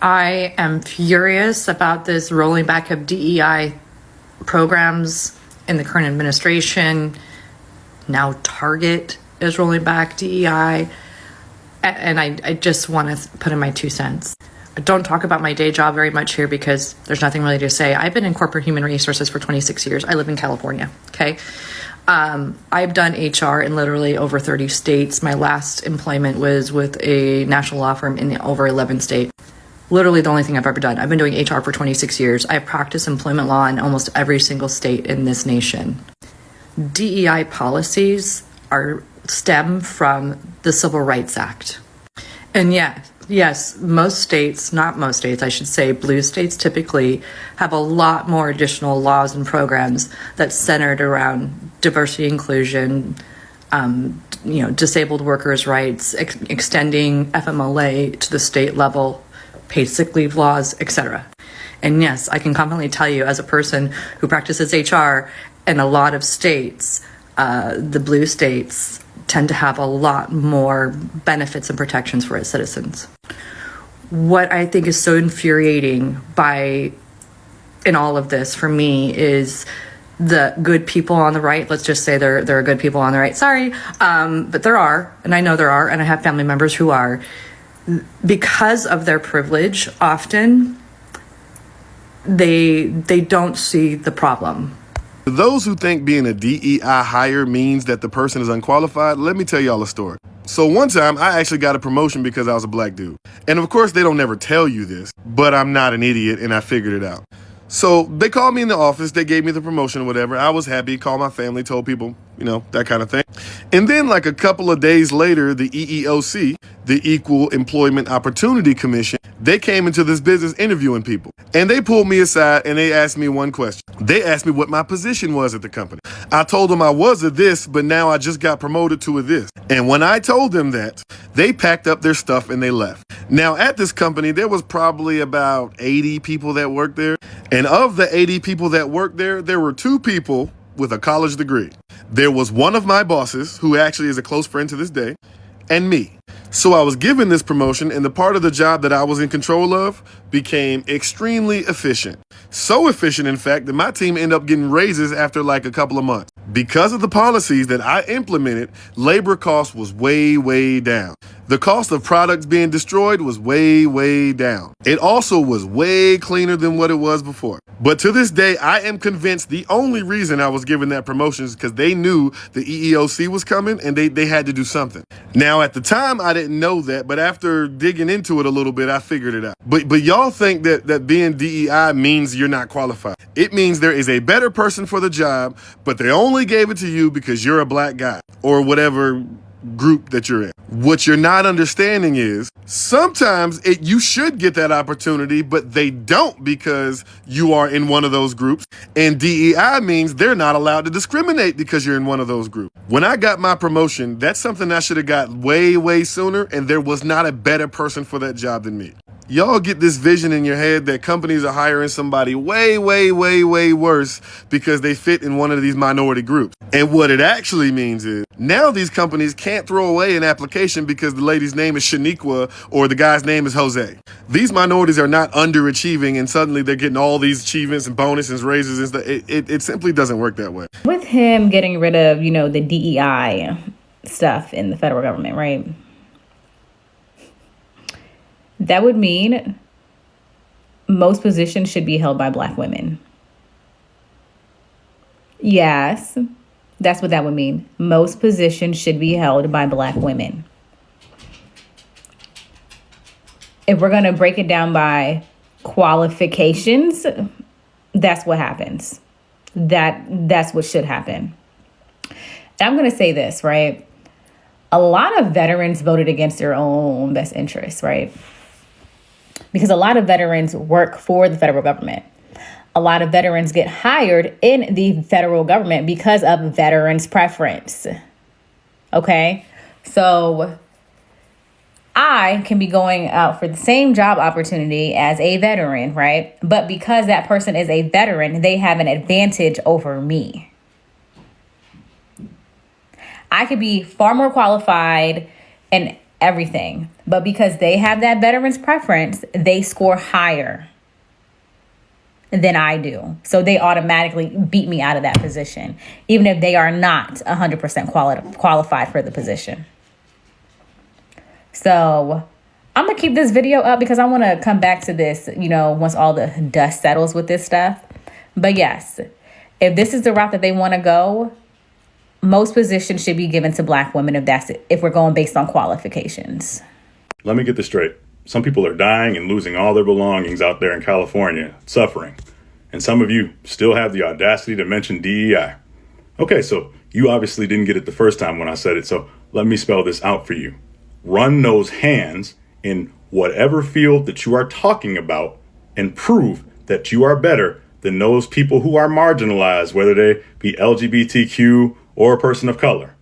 I am furious about this rolling back of DEI programs in the current administration. Now Target is rolling back DEI. And I just want to put in my 2 cents. I don't talk about my day job very much here because there's nothing really to say. I've been in corporate human resources for 26 years. I live in California, okay? I've done HR in literally over 30 states. My last employment was with a national law firm in over 11 states. Literally the only thing I've ever done. I've been doing HR for 26 years. I have practiced employment law in almost every single state in this nation. DEI policies stem from the Civil Rights Act. And yes, most states, not most states, I should say, blue states typically have a lot more additional laws and programs that's centered around diversity, inclusion, disabled workers' rights, extending FMLA to the state level, paid sick leave laws, etc. And yes, I can confidently tell you as a person who practices HR in a lot of states, the blue states tend to have a lot more benefits and protections for its citizens. What I think is so infuriating in all of this for me is the good people on the right. Let's just say there are good people on the right. Sorry, but there are, and I know there are, and I have family members who are. Because of their privilege, often they don't see the problem. For those who think being a DEI hire means that the person is unqualified, let me tell y'all a story. So one time I actually got a promotion because I was a black dude. And of course they don't never tell you this, but I'm not an idiot and I figured it out. So they called me in the office, they gave me the promotion or whatever. I was happy, called my family, told people, that kind of thing. And then like a couple of days later, the EEOC, the Equal Employment Opportunity Commission, they came into this business interviewing people. And they pulled me aside and they asked me one question. They asked me what my position was at the company. I told them I was a this, but now I just got promoted to a this. And when I told them that, they packed up their stuff and they left. Now at this company, there was probably about 80 people that worked there. And of the 80 people that worked there, there were 2 people with a college degree. There was one of my bosses, who actually is a close friend to this day, and me. So I was given this promotion, and the part of the job that I was in control of became extremely efficient. So efficient, in fact, that my team ended up getting raises after like a couple of months. Because of the policies that I implemented, labor cost was way, way down. The cost of products being destroyed was way, way down. It also was way cleaner than what it was before. But to this day, I am convinced the only reason I was given that promotion is because they knew the EEOC was coming and they had to do something. Now, at the time, I didn't know that, but after digging into it a little bit, I figured it out. But y'all think that being DEI means you're not qualified. It means there is a better person for the job, but they only gave it to you because you're a black guy or whatever group that you're in. What you're not understanding is sometimes you should get that opportunity, but they don't because you are in one of those groups. And DEI means they're not allowed to discriminate because you're in one of those groups. When I got my promotion, that's something I should have got way, way sooner. And there was not a better person for that job than me. Y'all get this vision in your head that companies are hiring somebody way, way, way, way worse because they fit in one of these minority groups. And what it actually means is now these companies can't throw away an application because the lady's name is Shaniqua or the guy's name is Jose. These minorities are not underachieving and suddenly they're getting all these achievements and bonuses, raises and stuff. It simply doesn't work that way. With him getting rid of, the DEI stuff in the federal government, right? That would mean most positions should be held by black women. Yes, that's what that would mean. Most positions should be held by black women. If we're going to break it down by qualifications, that's what happens. That's what should happen. And I'm going to say this, right? A lot of veterans voted against their own best interests, right? Because a lot of veterans work for the federal government. A lot of veterans get hired in the federal government because of veterans' preference. Okay? So I can be going out for the same job opportunity as a veteran, right? But because that person is a veteran, they have an advantage over me. I could be far more qualified and everything. But because they have that veterans preference, they score higher than I do. So they automatically beat me out of that position, even if they are not 100% qualified for the position. So I'm going to keep this video up because I want to come back to this, once all the dust settles with this stuff. But yes, if this is the route that they want to go, most positions should be given to Black women if we're going based on qualifications. Let me get this straight. Some people are dying and losing all their belongings out there in California, suffering. And some of you still have the audacity to mention DEI. Okay, so you obviously didn't get it the first time when I said it, so let me spell this out for you. Run those hands in whatever field that you are talking about and prove that you are better than those people who are marginalized, whether they be LGBTQ or a person of color.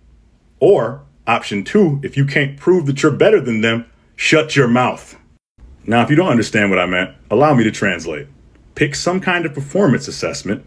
Or option 2, if you can't prove that you're better than them, shut your mouth. Now, if you don't understand what I meant, allow me to translate. Pick some kind of performance assessment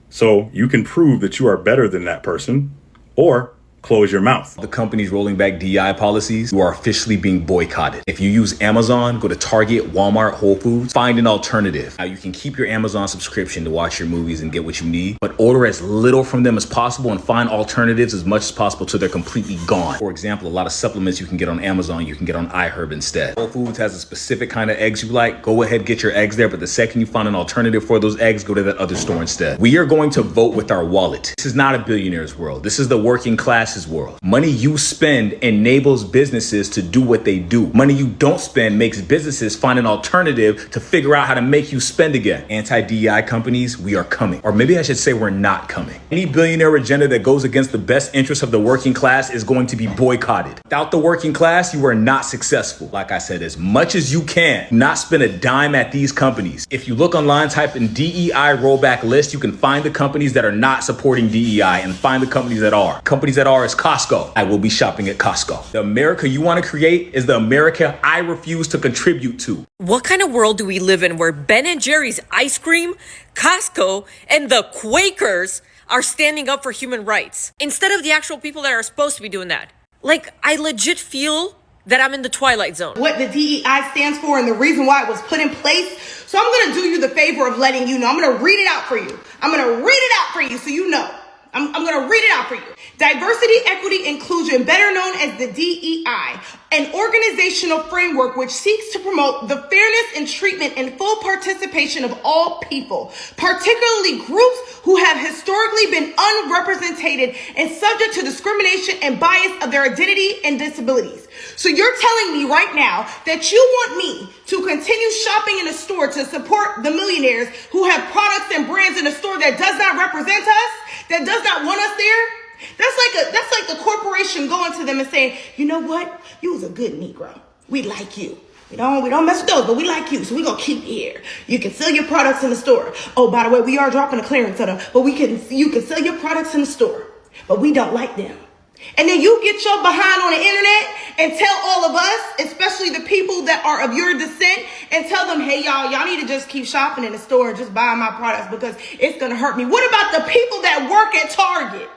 so you can prove that you are better than that person, or close your mouth. The companies rolling back DEI policies, you are officially being boycotted. If you use Amazon, go to Target, Walmart, Whole Foods, find an alternative. Now you can keep your Amazon subscription to watch your movies and get what you need, but order as little from them as possible and find alternatives as much as possible till they're completely gone. For example, a lot of supplements you can get on Amazon, you can get on iHerb instead. Whole Foods has a specific kind of eggs you like. Go ahead, get your eggs there, but the second you find an alternative for those eggs, go to that other store instead. We are going to vote with our wallet. This is not a billionaire's world. This is the working class's world. Money you spend enables businesses to do what they do. Money you don't spend makes businesses find an alternative to figure out how to make you spend again. Anti-DEI companies, we are coming. Or maybe I should say we're not coming. Any billionaire agenda that goes against the best interests of the working class is going to be boycotted. Without the working class, you are not successful. Like I said, as much as you can, not spend a dime at these companies. If you look online, type in DEI rollback list, you can find the companies that are not supporting DEI and find the companies that are. Companies that are is Costco. I will be shopping at Costco. The America you want to create is the America I refuse to contribute to. What kind of world do we live in where Ben & Jerry's ice cream, Costco, and the Quakers are standing up for human rights instead of the actual people that are supposed to be doing that? Like, I legit feel that I'm in the Twilight Zone. What the DEI stands for and the reason why it was put in place. So I'm going to do you the favor of letting you know. I'm going to read it out for you. I'm going to read it out for you so you know. I'm going to read it out for you. Diversity, equity, inclusion, better known as the DEI, an organizational framework which seeks to promote the fairness and treatment and full participation of all people, particularly groups who have historically been unrepresented and subject to discrimination and bias of their identity and disabilities. So you're telling me right now that you want me to continue shopping in a store to support the millionaires who have products and brands in a store that does not represent us, that does not want us there? That's like the corporation going to them and saying, you know what? You was a good Negro. We like you. We don't mess with those, but we like you, so we're gonna keep you here. You can sell your products in the store. Oh, by the way, we are dropping a clearance on them, but you can sell your products in the store, but we don't like them. And then you get your behind on the internet and tell all of us, especially the people that are of your descent, and tell them, hey, y'all need to just keep shopping in the store and just buying my products because it's going to hurt me. What about the people that work at Target?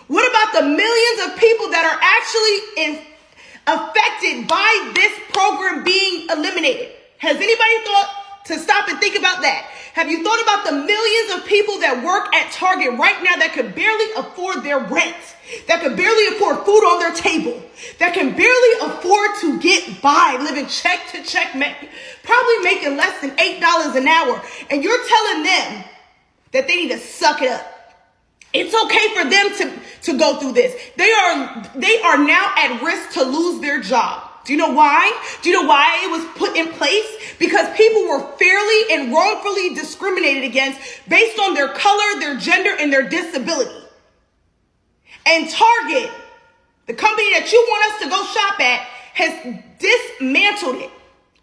What about the millions of people that are actually affected by this program being eliminated? Has anybody thought to stop and think about that? Have you thought about the millions of people that work at Target right now that could barely afford their rent, that could barely afford food on their table, that can barely afford to get by, living check to check, probably making less than $8 an hour, and you're telling them that they need to suck it up? It's okay for them to go through this. They are now at risk to lose their job. Do you know why? Do you know why it was put in place? Because people were fairly and wrongfully discriminated against based on their color, their gender, and their disability. And Target, the company that you want us to go shop at, has dismantled it.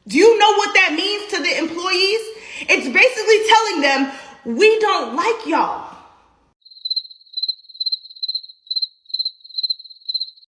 Do you know what that means to the employees? It's basically telling them, we don't like y'all.